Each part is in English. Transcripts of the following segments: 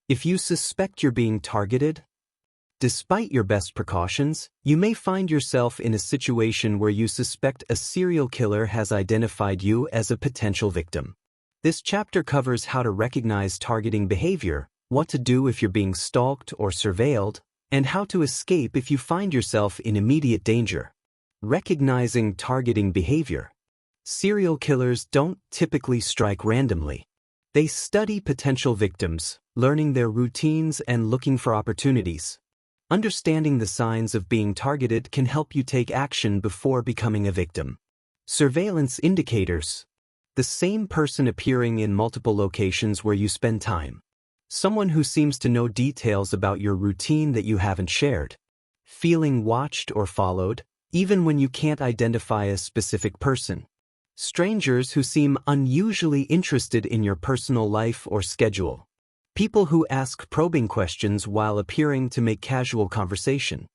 If you suspect you're being targeted, despite your best precautions, you may find yourself in a situation where you suspect a serial killer has identified you as a potential victim. This chapter covers how to recognize targeting behavior, what to do if you're being stalked or surveilled, and how to escape if you find yourself in immediate danger. Recognizing targeting behavior. Serial killers don't typically strike randomly. They study potential victims, learning their routines and looking for opportunities. Understanding the signs of being targeted can help you take action before becoming a victim. Surveillance indicators. The same person appearing in multiple locations where you spend time. Someone who seems to know details about your routine that you haven't shared. Feeling watched or followed, even when you can't identify a specific person. Strangers who seem unusually interested in your personal life or schedule. People who ask probing questions while appearing to make casual conversation.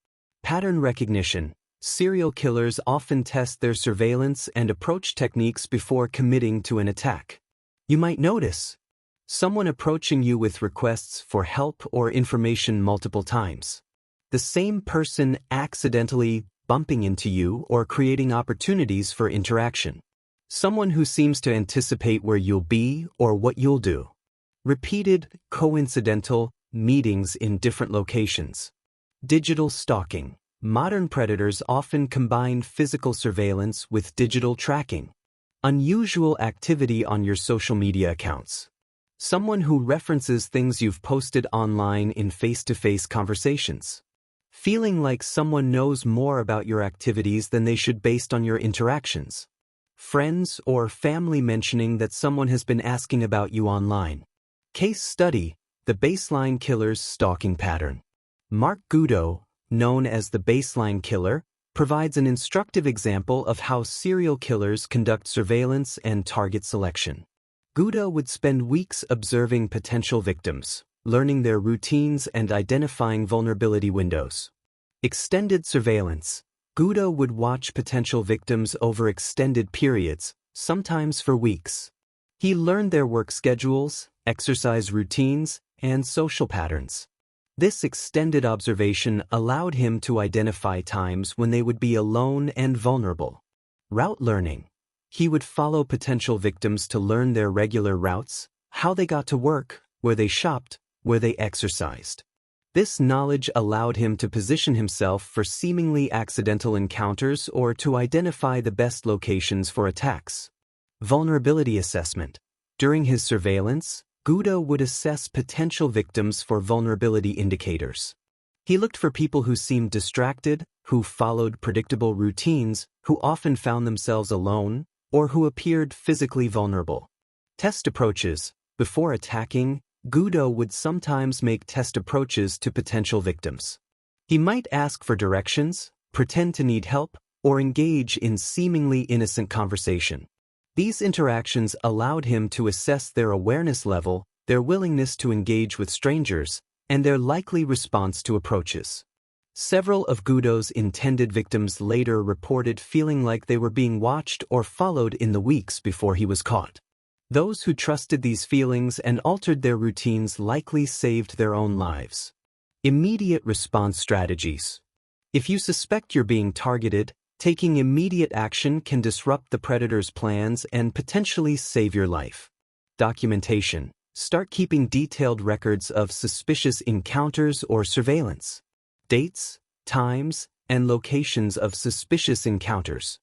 Pattern recognition. Serial killers often test their surveillance and approach techniques before committing to an attack. You might notice someone approaching you with requests for help or information multiple times. The same person accidentally bumping into you or creating opportunities for interaction. Someone who seems to anticipate where you'll be or what you'll do. Repeated, coincidental meetings in different locations. Digital stalking. Modern predators often combine physical surveillance with digital tracking. Unusual activity on your social media accounts. Someone who references things you've posted online in face-to-face conversations. Feeling like someone knows more about your activities than they should based on your interactions. Friends or family mentioning that someone has been asking about you online. Case study, the baseline killer's stalking pattern. Mark Goudeau, known as the baseline killer, provides an instructive example of how serial killers conduct surveillance and target selection. Goudeau would spend weeks observing potential victims, learning their routines and identifying vulnerability windows. Extended surveillance. Goudeau would watch potential victims over extended periods, sometimes for weeks. He learned their work schedules, exercise routines, and social patterns. This extended observation allowed him to identify times when they would be alone and vulnerable. Route learning. He would follow potential victims to learn their regular routes, how they got to work, where they shopped, where they exercised. This knowledge allowed him to position himself for seemingly accidental encounters or to identify the best locations for attacks. Vulnerability assessment. During his surveillance, Goudeau would assess potential victims for vulnerability indicators. He looked for people who seemed distracted, who followed predictable routines, who often found themselves alone, or who appeared physically vulnerable. Test approaches. Before attacking, Goudeau would sometimes make test approaches to potential victims. He might ask for directions, pretend to need help, or engage in seemingly innocent conversation. These interactions allowed him to assess their awareness level, their willingness to engage with strangers, and their likely response to approaches. Several of Goudeau's intended victims later reported feeling like they were being watched or followed in the weeks before he was caught. Those who trusted these feelings and altered their routines likely saved their own lives. Immediate response strategies. If you suspect you're being targeted, taking immediate action can disrupt the predator's plans and potentially save your life. Documentation. Start keeping detailed records of suspicious encounters or surveillance. Dates, times, and locations of suspicious encounters.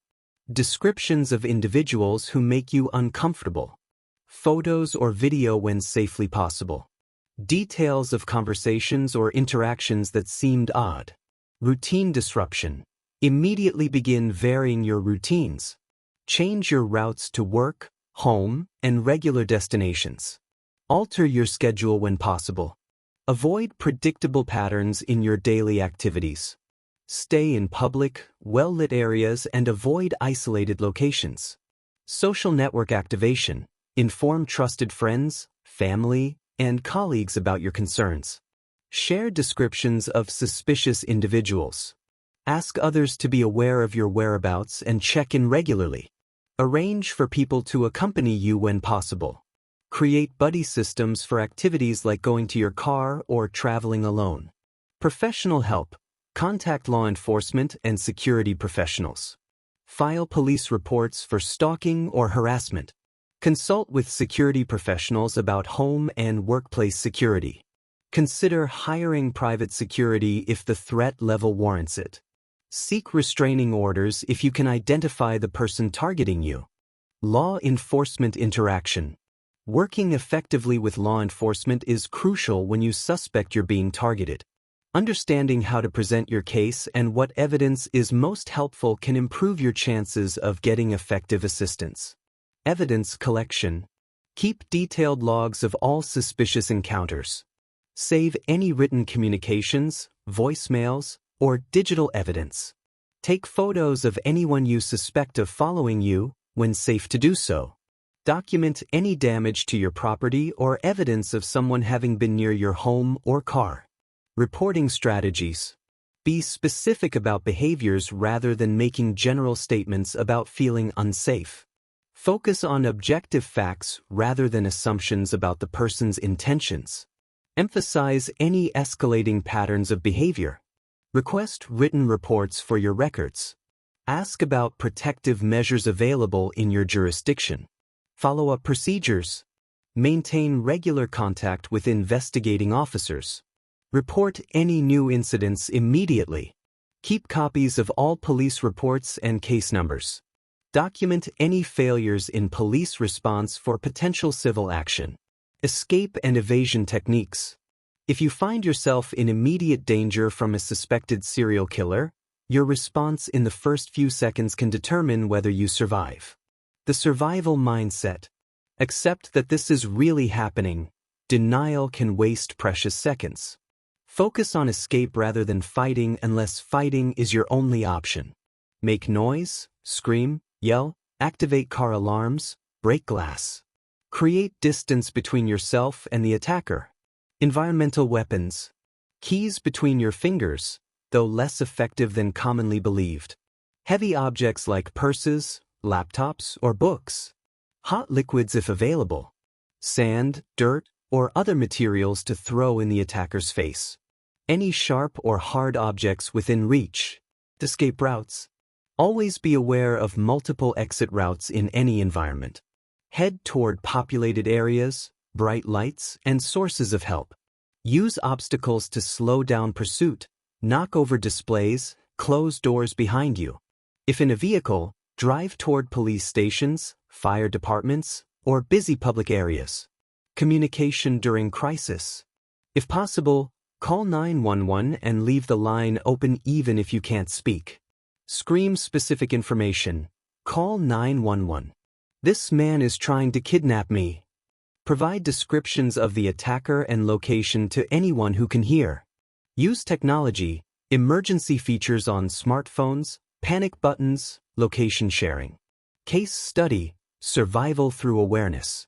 Descriptions of individuals who make you uncomfortable. Photos or video when safely possible. Details of conversations or interactions that seemed odd. Routine disruption. Immediately begin varying your routines. Change your routes to work, home, and regular destinations. Alter your schedule when possible. Avoid predictable patterns in your daily activities. Stay in public, well-lit areas and avoid isolated locations. Social network activation. Inform trusted friends, family, and colleagues about your concerns. Share descriptions of suspicious individuals. Ask others to be aware of your whereabouts and check in regularly. Arrange for people to accompany you when possible. Create buddy systems for activities like going to your car or traveling alone. Professional help. Contact law enforcement and security professionals. File police reports for stalking or harassment. Consult with security professionals about home and workplace security. Consider hiring private security if the threat level warrants it. Seek restraining orders if you can identify the person targeting you. Law enforcement interaction. Working effectively with law enforcement is crucial when you suspect you're being targeted. Understanding how to present your case and what evidence is most helpful can improve your chances of getting effective assistance. Evidence collection. Keep detailed logs of all suspicious encounters. Save any written communications, voicemails, or digital evidence. Take photos of anyone you suspect of following you, when safe to do so. Document any damage to your property or evidence of someone having been near your home or car. Reporting strategies. Be specific about behaviors rather than making general statements about feeling unsafe. Focus on objective facts rather than assumptions about the person's intentions. Emphasize any escalating patterns of behavior. Request written reports for your records. Ask about protective measures available in your jurisdiction. Follow-up procedures. Maintain regular contact with investigating officers. Report any new incidents immediately. Keep copies of all police reports and case numbers. Document any failures in police response for potential civil action. Escape and evasion techniques. If you find yourself in immediate danger from a suspected serial killer, your response in the first few seconds can determine whether you survive. The survival mindset. Accept that this is really happening. Denial can waste precious seconds. Focus on escape rather than fighting unless fighting is your only option. Make noise, scream, yell, activate car alarms, break glass. Create distance between yourself and the attacker. Environmental weapons. Keys between your fingers, though less effective than commonly believed. Heavy objects like purses, laptops, or books. Hot liquids if available. Sand, dirt, or other materials to throw in the attacker's face. Any sharp or hard objects within reach. Escape routes. Always be aware of multiple exit routes in any environment. Head toward populated areas, bright lights, and sources of help. Use obstacles to slow down pursuit. Knock over displays, close doors behind you. If in a vehicle, drive toward police stations, fire departments, or busy public areas. Communication during crisis. If possible, call 911 and leave the line open even if you can't speak. Scream specific information. Call 911. This man is trying to kidnap me. Provide descriptions of the attacker and location to anyone who can hear. Use technology, emergency features on smartphones, panic buttons, location sharing. Case study, survival through awareness.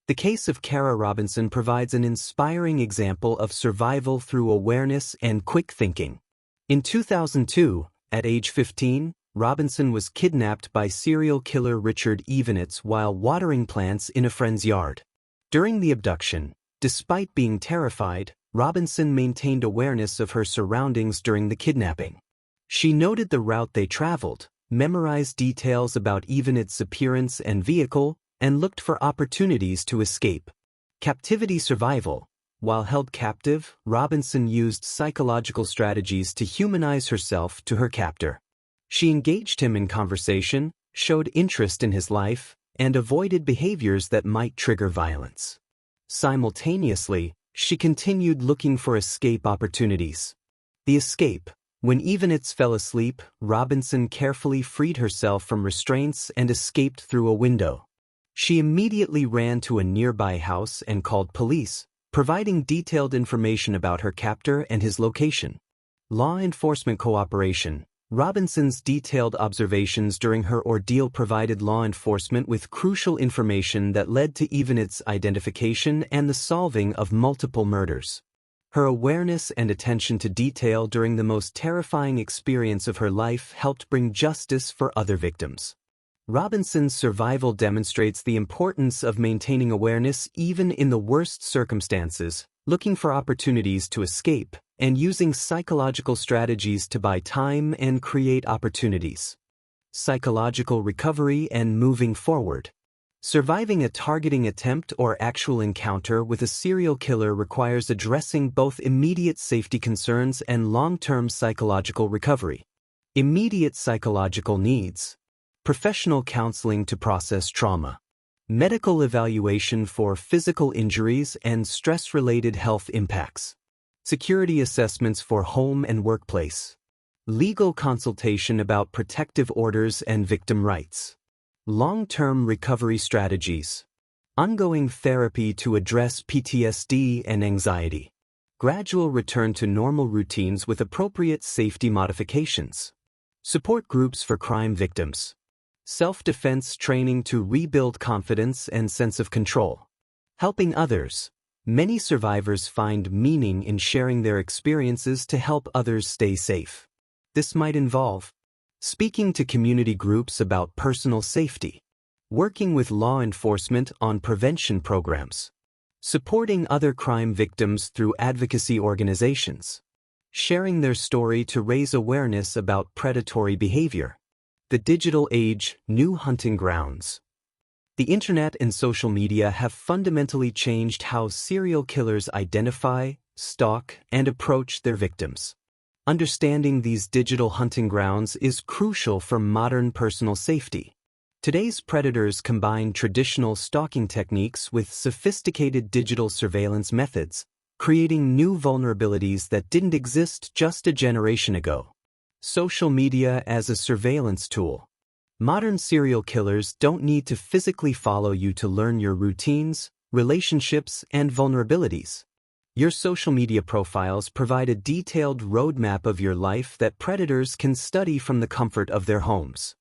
The case of Kara Robinson provides an inspiring example of survival through awareness and quick thinking. In 2002, at age 15, Robinson was kidnapped by serial killer Richard Evenitz while watering plants in a friend's yard. During the abduction, despite being terrified, Robinson maintained awareness of her surroundings during the kidnapping. She noted the route they traveled, memorized details about Evenitz's appearance and vehicle, and looked for opportunities to escape. Captivity survival. While held captive, Robinson used psychological strategies to humanize herself to her captor. She engaged him in conversation, showed interest in his life, and avoided behaviors that might trigger violence. Simultaneously, she continued looking for escape opportunities. The escape. When Evenitz fell asleep, Robinson carefully freed herself from restraints and escaped through a window. She immediately ran to a nearby house and called police, providing detailed information about her captor and his location. Law enforcement cooperation. Robinson's detailed observations during her ordeal provided law enforcement with crucial information that led to Evenitz's identification and the solving of multiple murders. Her awareness and attention to detail during the most terrifying experience of her life helped bring justice for other victims. Robinson's survival demonstrates the importance of maintaining awareness even in the worst circumstances, looking for opportunities to escape, and using psychological strategies to buy time and create opportunities. Psychological recovery and moving forward. Surviving a targeting attempt or actual encounter with a serial killer requires addressing both immediate safety concerns and long-term psychological recovery. Immediate psychological needs. Professional counseling to process trauma. Medical evaluation for physical injuries and stress-related health impacts. Security assessments for home and workplace. Legal consultation about protective orders and victim rights. Long-term recovery strategies. Ongoing therapy to address PTSD and anxiety. Gradual return to normal routines with appropriate safety modifications. Support groups for crime victims. Self-defense training to rebuild confidence and sense of control. Helping others. Many survivors find meaning in sharing their experiences to help others stay safe. This might involve speaking to community groups about personal safety, working with law enforcement on prevention programs, supporting other crime victims through advocacy organizations, sharing their story to raise awareness about predatory behavior. The digital age, new hunting grounds. The internet and social media have fundamentally changed how serial killers identify, stalk, and approach their victims. Understanding these digital hunting grounds is crucial for modern personal safety. Today's predators combine traditional stalking techniques with sophisticated digital surveillance methods, creating new vulnerabilities that didn't exist just a generation ago. Social media as a surveillance tool. Modern serial killers don't need to physically follow you to learn your routines, relationships, and vulnerabilities. Your social media profiles provide a detailed roadmap of your life that predators can study from the comfort of their homes.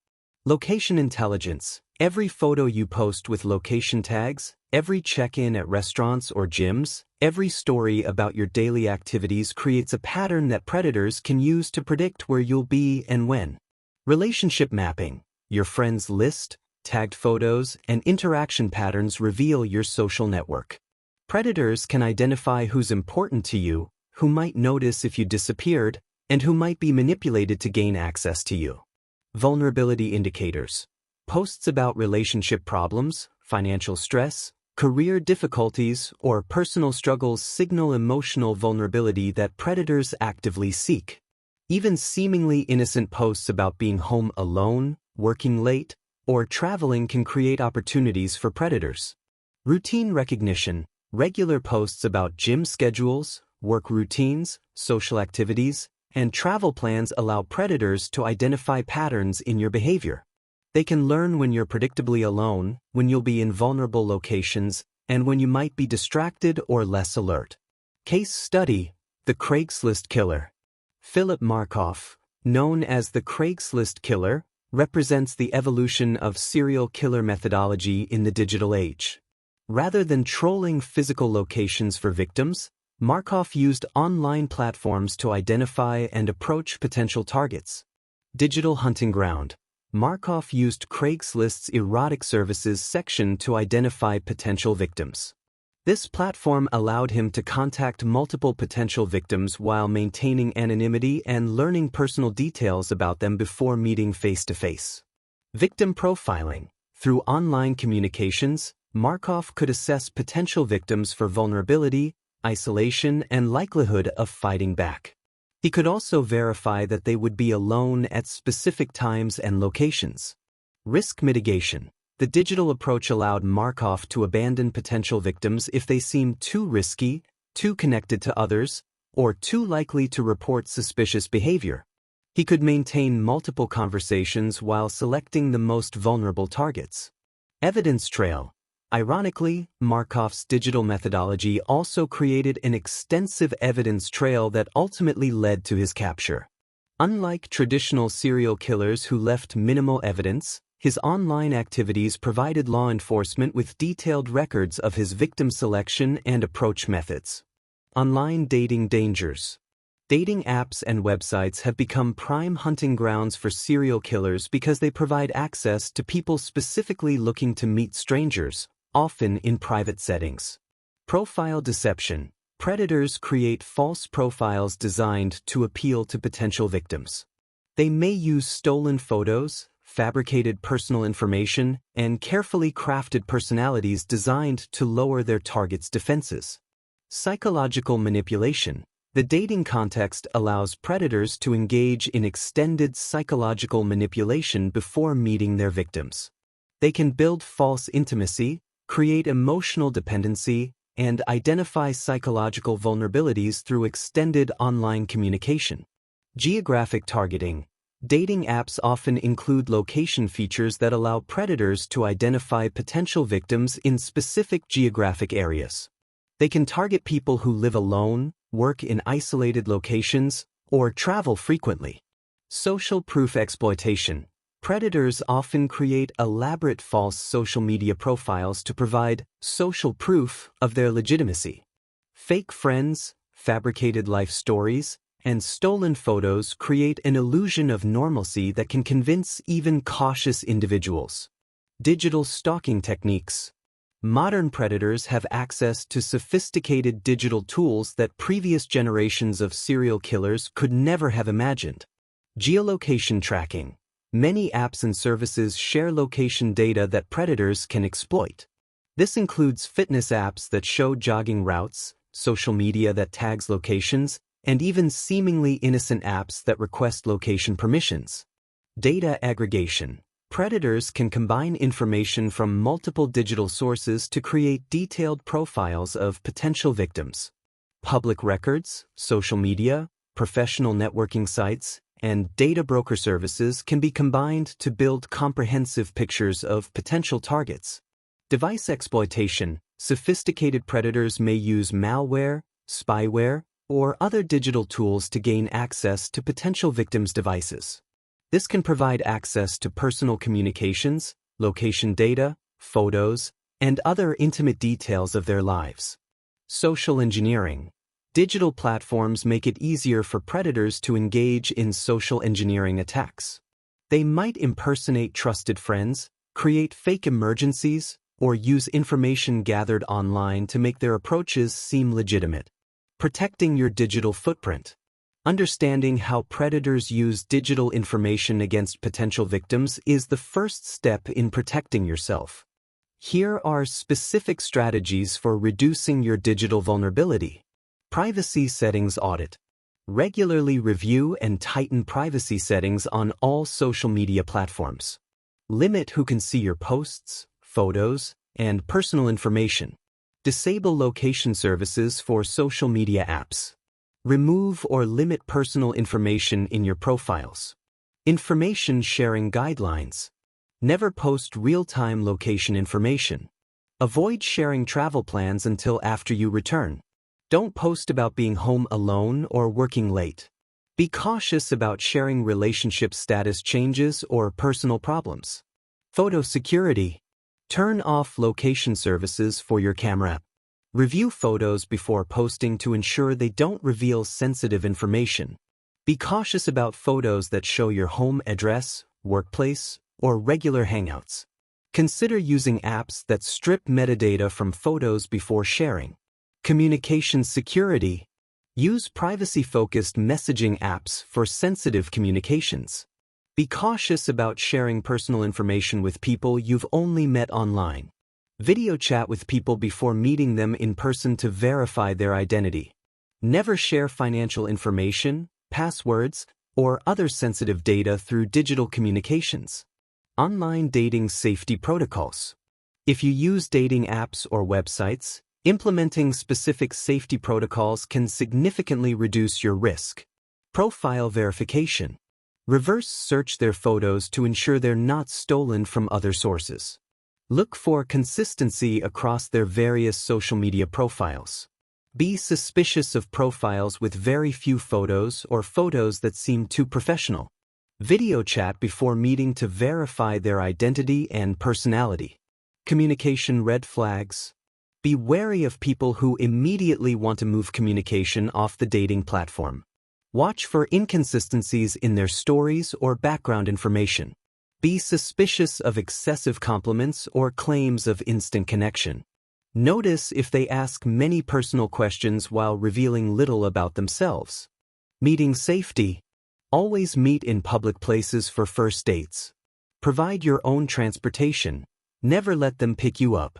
Location intelligence. Every photo you post with location tags, every check-in at restaurants or gyms, every story about your daily activities creates a pattern that predators can use to predict where you'll be and when. Relationship mapping. Your friends list, tagged photos, and interaction patterns reveal your social network. Predators can identify who's important to you, who might notice if you disappeared, and who might be manipulated to gain access to you. Vulnerability indicators. Posts about relationship problems, financial stress, career difficulties, or personal struggles signal emotional vulnerability that predators actively seek. Even seemingly innocent posts about being home alone, working late, or traveling can create opportunities for predators. Routine recognition. Regular posts about gym schedules, work routines, social activities, and travel plans allow predators to identify patterns in your behavior. They can learn when you're predictably alone, when you'll be in vulnerable locations, and when you might be distracted or less alert. Case study: the Craigslist killer. Philip Markoff, known as the Craigslist killer, represents the evolution of serial killer methodology in the digital age. Rather than trolling physical locations for victims, Markoff used online platforms to identify and approach potential targets. Digital hunting ground. Markoff used Craigslist's erotic services section to identify potential victims. This platform allowed him to contact multiple potential victims while maintaining anonymity and learning personal details about them before meeting face-to-face. Victim profiling. Through online communications, Markoff could assess potential victims for vulnerability, isolation, and likelihood of fighting back. He could also verify that they would be alone at specific times and locations. Risk mitigation. The digital approach allowed Markoff to abandon potential victims if they seemed too risky, too connected to others, or too likely to report suspicious behavior. He could maintain multiple conversations while selecting the most vulnerable targets. Evidence trail. Ironically, Markoff's digital methodology also created an extensive evidence trail that ultimately led to his capture. Unlike traditional serial killers who left minimal evidence, his online activities provided law enforcement with detailed records of his victim selection and approach methods. Online dating dangers. Dating apps and websites have become prime hunting grounds for serial killers because they provide access to people specifically looking to meet strangers, often in private settings. Profile deception. Predators create false profiles designed to appeal to potential victims. They may use stolen photos, fabricated personal information, and carefully crafted personalities designed to lower their target's defenses. Psychological manipulation. The dating context allows predators to engage in extended psychological manipulation before meeting their victims. They can build false intimacy, create emotional dependency, and identify psychological vulnerabilities through extended online communication. Geographic targeting. Dating apps often include location features that allow predators to identify potential victims in specific geographic areas. They can target people who live alone, work in isolated locations, or travel frequently. Social proof exploitation. Predators often create elaborate false social media profiles to provide social proof of their legitimacy. Fake friends, fabricated life stories, and stolen photos create an illusion of normalcy that can convince even cautious individuals. Digital stalking techniques. Modern predators have access to sophisticated digital tools that previous generations of serial killers could never have imagined. Geolocation tracking. Many apps and services share location data that predators can exploit. This includes fitness apps that show jogging routes, social media that tags locations, and even seemingly innocent apps that request location permissions. Data aggregation. Predators can combine information from multiple digital sources to create detailed profiles of potential victims. Public records, social media, professional networking sites, and data broker services can be combined to build comprehensive pictures of potential targets. Device exploitation. Sophisticated predators may use malware, spyware, or other digital tools to gain access to potential victims' devices. This can provide access to personal communications, location data, photos, and other intimate details of their lives. Social engineering. Digital platforms make it easier for predators to engage in social engineering attacks. They might impersonate trusted friends, create fake emergencies, or use information gathered online to make their approaches seem legitimate. Protecting your digital footprint. Understanding how predators use digital information against potential victims is the first step in protecting yourself. Here are specific strategies for reducing your digital vulnerability. Privacy settings audit. Regularly review and tighten privacy settings on all social media platforms. Limit who can see your posts, photos, and personal information. Disable location services for social media apps. Remove or limit personal information in your profiles. Information sharing guidelines. Never post real-time location information. Avoid sharing travel plans until after you return. Don't post about being home alone or working late. Be cautious about sharing relationship status changes or personal problems. Photo security. Turn off location services for your camera. Review photos before posting to ensure they don't reveal sensitive information. Be cautious about photos that show your home address, workplace, or regular hangouts. Consider using apps that strip metadata from photos before sharing. Communication security. Use privacy-focused messaging apps for sensitive communications. Be cautious about sharing personal information with people you've only met online. Video chat with people before meeting them in person to verify their identity. Never share financial information, passwords, or other sensitive data through digital communications. Online dating safety protocols. If you use dating apps or websites, implementing specific safety protocols can significantly reduce your risk. Profile verification. Reverse search their photos to ensure they're not stolen from other sources. Look for consistency across their various social media profiles. Be suspicious of profiles with very few photos or photos that seem too professional. Video chat before meeting to verify their identity and personality. Communication red flags. Be wary of people who immediately want to move communication off the dating platform. Watch for inconsistencies in their stories or background information. Be suspicious of excessive compliments or claims of instant connection. Notice if they ask many personal questions while revealing little about themselves. Meeting safety. Always meet in public places for first dates. Provide your own transportation. Never let them pick you up.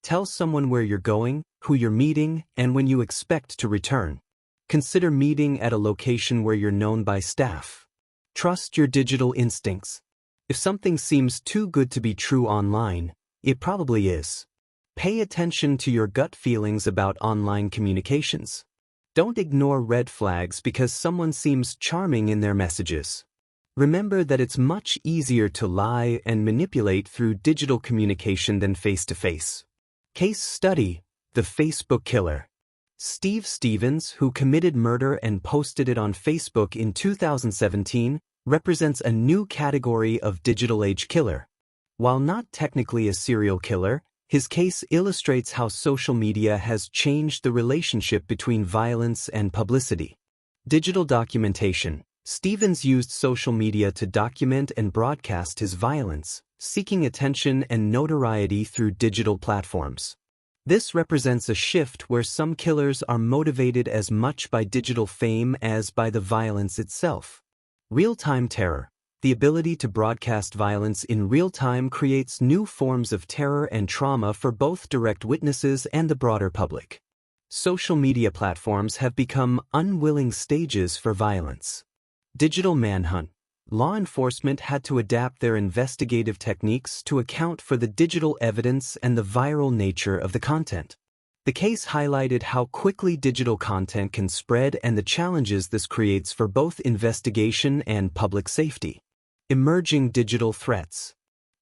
Tell someone where you're going, who you're meeting, and when you expect to return. Consider meeting at a location where you're known by staff. Trust your digital instincts. If something seems too good to be true online, it probably is. Pay attention to your gut feelings about online communications. Don't ignore red flags because someone seems charming in their messages. Remember that it's much easier to lie and manipulate through digital communication than face-to-face. Case study: the Facebook killer. Steve Stevens, who committed murder and posted it on Facebook in 2017, represents a new category of digital age killer. While not technically a serial killer, his case illustrates how social media has changed the relationship between violence and publicity. Digital documentation. Stevens used social media to document and broadcast his violence, seeking attention and notoriety through digital platforms. This represents a shift where some killers are motivated as much by digital fame as by the violence itself. Real-time terror. The ability to broadcast violence in real time creates new forms of terror and trauma for both direct witnesses and the broader public. Social media platforms have become unwilling stages for violence. Digital manhunt. Law enforcement had to adapt their investigative techniques to account for the digital evidence and the viral nature of the content. The case highlighted how quickly digital content can spread and the challenges this creates for both investigation and public safety. Emerging digital threats.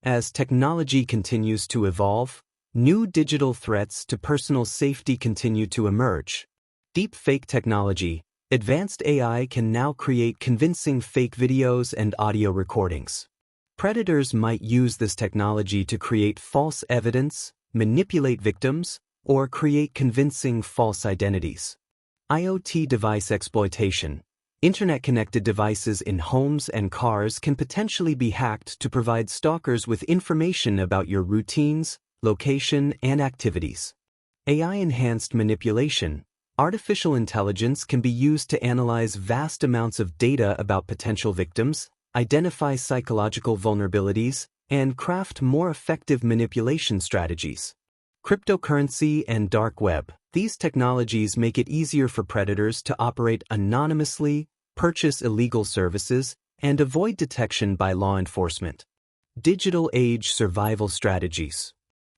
As technology continues to evolve, new digital threats to personal safety continue to emerge. Deepfake technology. Advanced AI can now create convincing fake videos and audio recordings. Predators might use this technology to create false evidence, manipulate victims, or create convincing false identities. IoT device exploitation. Internet-connected devices in homes and cars can potentially be hacked to provide stalkers with information about your routines, location, and activities. AI-enhanced manipulation. Artificial intelligence can be used to analyze vast amounts of data about potential victims, identify psychological vulnerabilities, and craft more effective manipulation strategies. Cryptocurrency and dark web. These technologies make it easier for predators to operate anonymously, purchase illegal services, and avoid detection by law enforcement. Digital age survival strategies.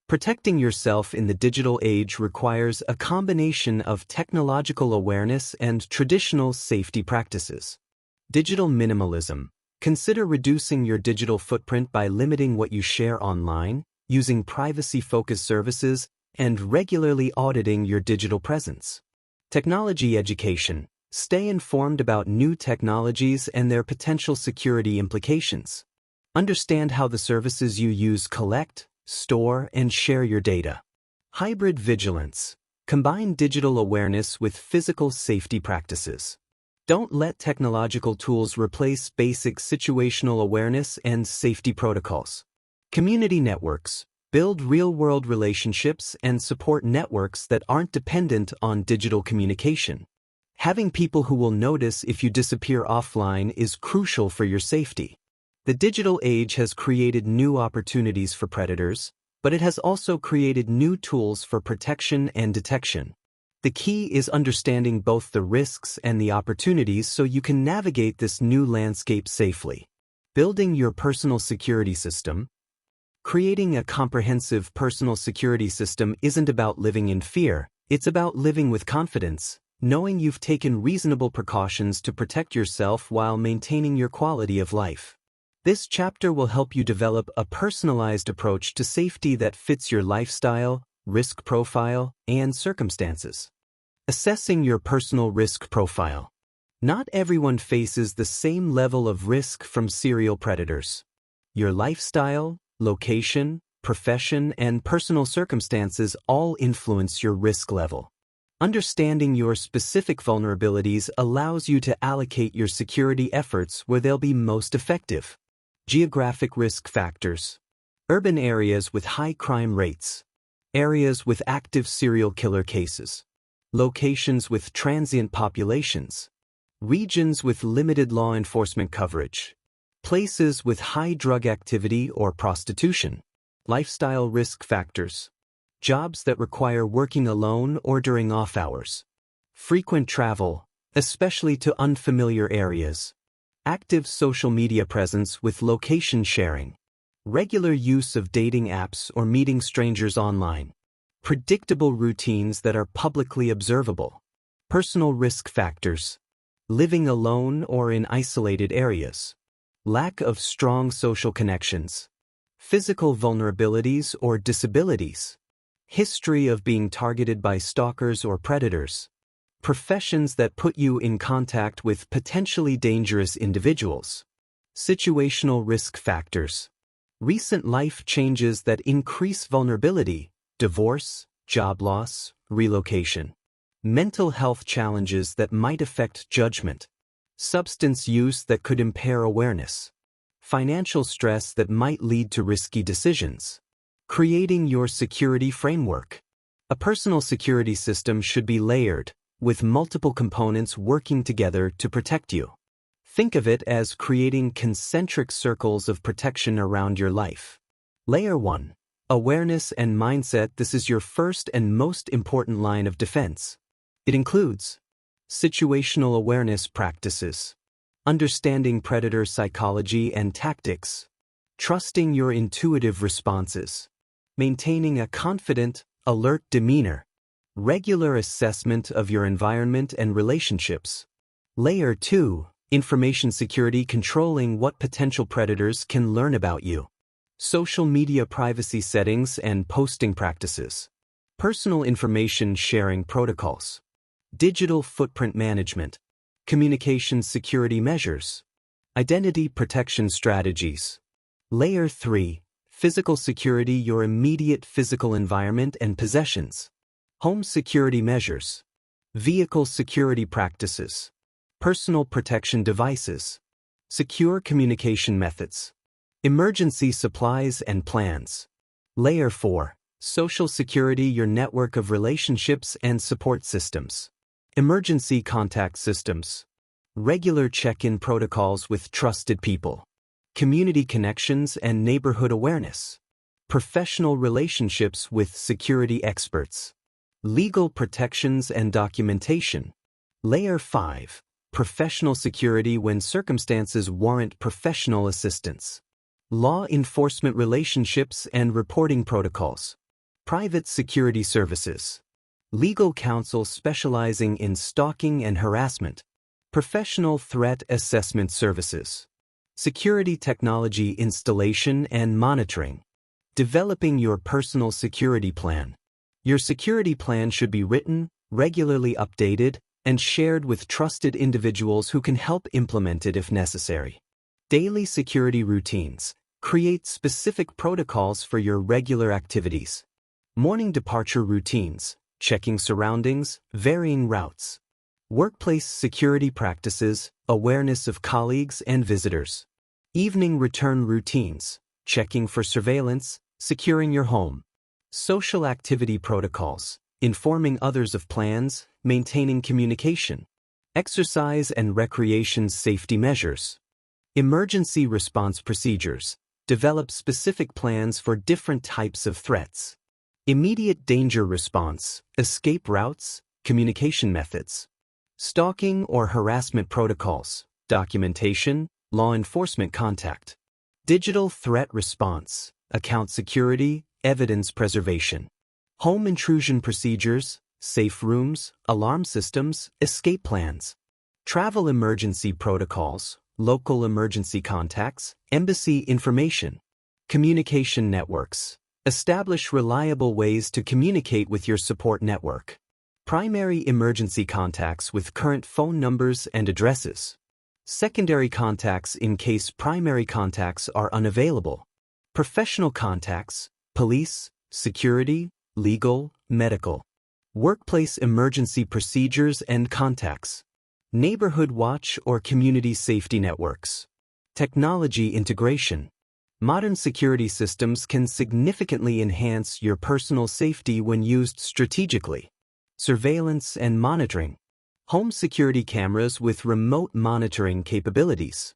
Protecting yourself in the digital age requires a combination of technological awareness and traditional safety practices. Digital minimalism. Consider reducing your digital footprint by limiting what you share online, using privacy-focused services, and regularly auditing your digital presence. Technology education. Stay informed about new technologies and their potential security implications. Understand how the services you use collect, store, and share your data. Hybrid vigilance. Combine digital awareness with physical safety practices. Don't let technological tools replace basic situational awareness and safety protocols. Community networks. Build real-world relationships and support networks that aren't dependent on digital communication. Having people who will notice if you disappear offline is crucial for your safety. The digital age has created new opportunities for predators, but it has also created new tools for protection and detection. The key is understanding both the risks and the opportunities so you can navigate this new landscape safely. Building your personal security system. Creating a comprehensive personal security system isn't about living in fear, it's about living with confidence, knowing you've taken reasonable precautions to protect yourself while maintaining your quality of life. This chapter will help you develop a personalized approach to safety that fits your lifestyle, risk profile, and circumstances. Assessing your personal risk profile. Not everyone faces the same level of risk from serial predators. Your lifestyle, location, profession, and personal circumstances all influence your risk level. Understanding your specific vulnerabilities allows you to allocate your security efforts where they'll be most effective. Geographic risk factors. Urban areas with high crime rates. Areas with active serial killer cases. Locations with transient populations. Regions with limited law enforcement coverage. Places with high drug activity or prostitution. Lifestyle risk factors. Jobs that require working alone or during off hours. Frequent travel, especially to unfamiliar areas. Active social media presence with location sharing. Regular use of dating apps or meeting strangers online. Predictable routines that are publicly observable. Personal risk factors. Living alone or in isolated areas. Lack of strong social connections. Physical vulnerabilities or disabilities. History of being targeted by stalkers or predators. Professions that put you in contact with potentially dangerous individuals. Situational risk factors. Recent life changes that increase vulnerability, divorce, job loss, relocation. Mental health challenges that might affect judgment. Substance use that could impair awareness. Financial stress that might lead to risky decisions. Creating your security framework. A personal security system should be layered, with multiple components working together to protect you. Think of it as creating concentric circles of protection around your life. Layer 1. Awareness and mindset. This is your first and most important line of defense. It includes situational awareness practices, understanding predator psychology and tactics, trusting your intuitive responses, maintaining a confident, alert demeanor, regular assessment of your environment and relationships. Layer 2. Information security, controlling what potential predators can learn about you. Social media privacy settings and posting practices. Personal information sharing protocols. Digital footprint management. Communication security measures. Identity protection strategies. Layer 3. Physical security, your immediate physical environment and possessions. Home security measures. Vehicle security practices. Personal protection devices. Secure communication methods. Emergency supplies and plans. Layer 4. Social security, your network of relationships and support systems. Emergency contact systems. Regular check-in protocols with trusted people. Community connections and neighborhood awareness. Professional relationships with security experts. Legal protections and documentation. Layer 5. Professional security when circumstances warrant professional assistance. Law enforcement relationships and reporting protocols. Private security services. Legal counsel specializing in stalking and harassment. Professional threat assessment services. Security technology installation and monitoring. Developing your personal security plan. Your security plan should be written, regularly updated, and shared with trusted individuals who can help implement it if necessary. Daily security routines. Create specific protocols for your regular activities. Morning departure routines. Checking surroundings, varying routes. Workplace security practices, awareness of colleagues and visitors. Evening return routines, checking for surveillance, securing your home. Social activity protocols, informing others of plans, maintaining communication. Exercise and recreation safety measures. Emergency response procedures, develop specific plans for different types of threats. Immediate danger response, escape routes, communication methods. Stalking or harassment protocols, documentation, law enforcement contact. Digital threat response, account security, evidence preservation. Home intrusion procedures, safe rooms, alarm systems, escape plans. Travel emergency protocols, local emergency contacts, embassy information. Communication networks. Establish reliable ways to communicate with your support network. Primary emergency contacts with current phone numbers and addresses. Secondary contacts in case primary contacts are unavailable. Professional contacts, police, security, legal, medical. Workplace emergency procedures and contacts. Neighborhood watch or community safety networks. Technology integration. Modern security systems can significantly enhance your personal safety when used strategically. Surveillance and monitoring. Home security cameras with remote monitoring capabilities.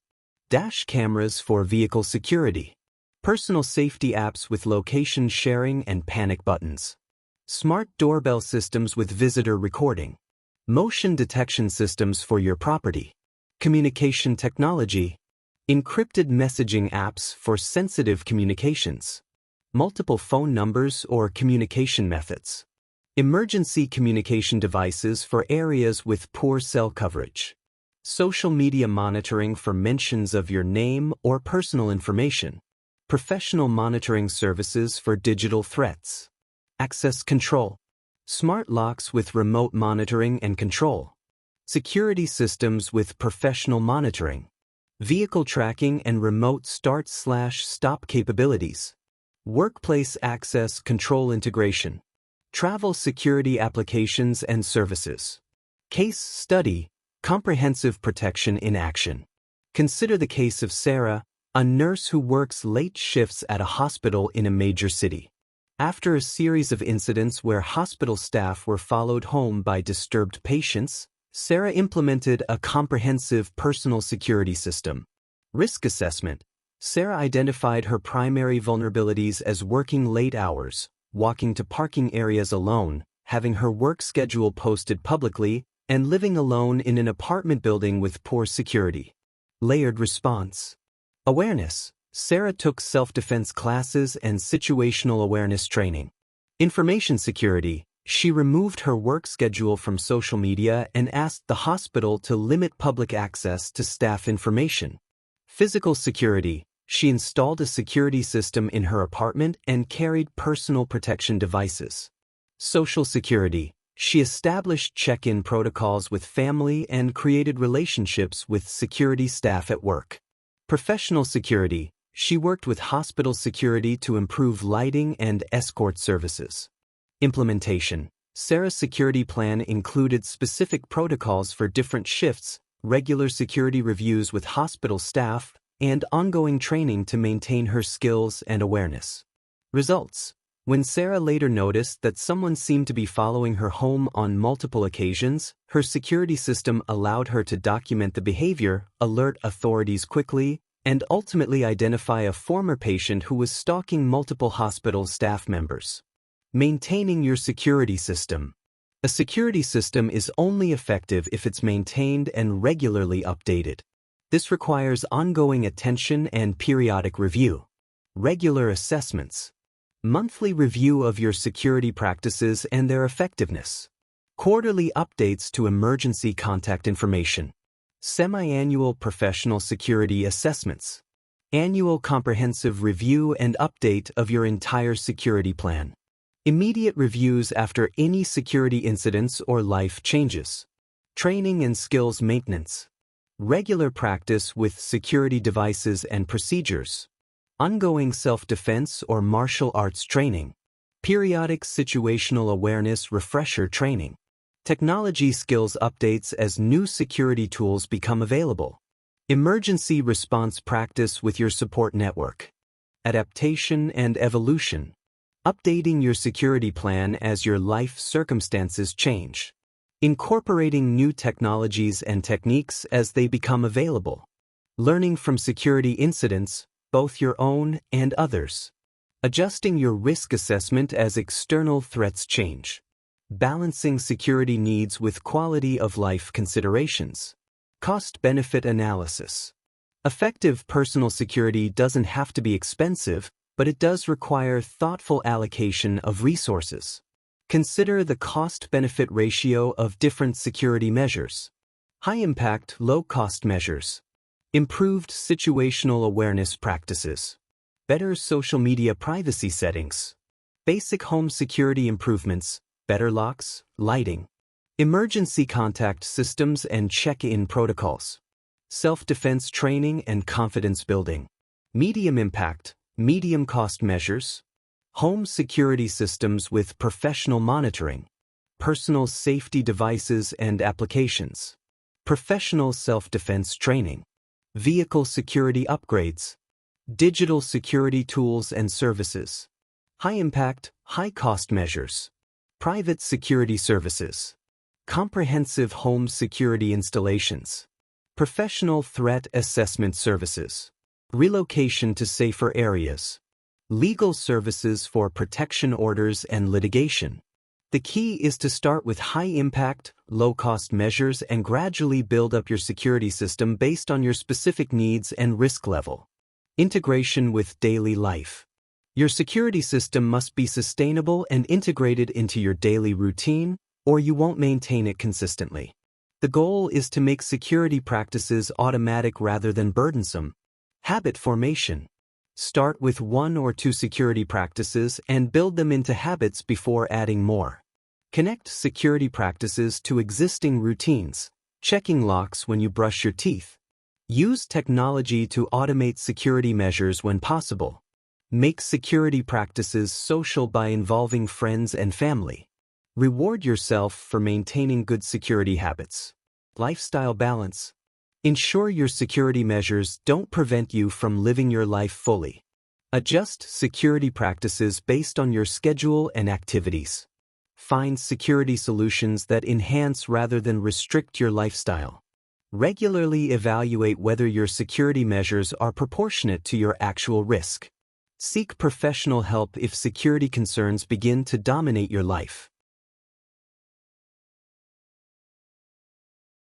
Dash cameras for vehicle security. Personal safety apps with location sharing and panic buttons. Smart doorbell systems with visitor recording. Motion detection systems for your property. Communication technology. Encrypted messaging apps for sensitive communications. Multiple phone numbers or communication methods. Emergency communication devices for areas with poor cell coverage. Social media monitoring for mentions of your name or personal information. Professional monitoring services for digital threats. Access control. Smart locks with remote monitoring and control. Security systems with professional monitoring. Vehicle tracking and remote start/stop capabilities. Workplace access control integration. Travel security applications and services. Case study, comprehensive protection in action. Consider the case of Sarah, a nurse who works late shifts at a hospital in a major city. After a series of incidents where hospital staff were followed home by disturbed patients, Sarah implemented a comprehensive personal security system. Risk assessment. Sarah identified her primary vulnerabilities as working late hours, walking to parking areas alone, having her work schedule posted publicly, and living alone in an apartment building with poor security. Layered response. Awareness. Sarah took self-defense classes and situational awareness training. Information security. She removed her work schedule from social media and asked the hospital to limit public access to staff information. Physical security. She installed a security system in her apartment and carried personal protection devices. Social security. She established check-in protocols with family and created relationships with security staff at work. Professional security. She worked with hospital security to improve lighting and escort services. Implementation. Sarah's security plan included specific protocols for different shifts, regular security reviews with hospital staff, and ongoing training to maintain her skills and awareness. Results. When Sarah later noticed that someone seemed to be following her home on multiple occasions, her security system allowed her to document the behavior, alert authorities quickly, and ultimately identify a former patient who was stalking multiple hospital staff members. Maintaining your security system. A security system is only effective if it's maintained and regularly updated. This requires ongoing attention and periodic review. Regular assessments. Monthly review of your security practices and their effectiveness. Quarterly updates to emergency contact information. Semi-annual professional security assessments. Annual comprehensive review and update of your entire security plan. Immediate reviews after any security incidents or life changes. Training and skills maintenance. Regular practice with security devices and procedures. Ongoing self-defense or martial arts training. Periodic situational awareness refresher training. Technology skills updates as new security tools become available. Emergency response practice with your support network. Adaptation and evolution. Updating your security plan as your life circumstances change. Incorporating new technologies and techniques as they become available. Learning from security incidents, both your own and others. Adjusting your risk assessment as external threats change. Balancing security needs with quality of life considerations. Cost-benefit analysis. Effective personal security doesn't have to be expensive, but it does require thoughtful allocation of resources. Consider the cost-benefit ratio of different security measures. High-impact, low-cost measures. Improved situational awareness practices. Better social media privacy settings. Basic home security improvements, better locks, lighting. Emergency contact systems and check-in protocols. Self-defense training and confidence building. Medium impact, medium cost measures. Home security systems with professional monitoring. personal safety devices and applications, professional self-defense training, vehicle security upgrades, digital security tools and services, high-impact, high-cost measures, private security services, comprehensive home security installations, professional threat assessment services, relocation to safer areas, legal services for protection orders and litigation. The key is to start with high-impact, low-cost measures and gradually build up your security system based on your specific needs and risk level. Integration with daily life. Your security system must be sustainable and integrated into your daily routine, or you won't maintain it consistently. The goal is to make security practices automatic rather than burdensome. Habit formation. Start with 1 or 2 security practices and build them into habits before adding more. Connect security practices to existing routines, checking locks when you brush your teeth. Use technology to automate security measures when possible. Make security practices social by involving friends and family. Reward yourself for maintaining good security habits. Lifestyle balance. Ensure your security measures don't prevent you from living your life fully. Adjust security practices based on your schedule and activities. Find security solutions that enhance rather than restrict your lifestyle. Regularly evaluate whether your security measures are proportionate to your actual risk. Seek professional help if security concerns begin to dominate your life.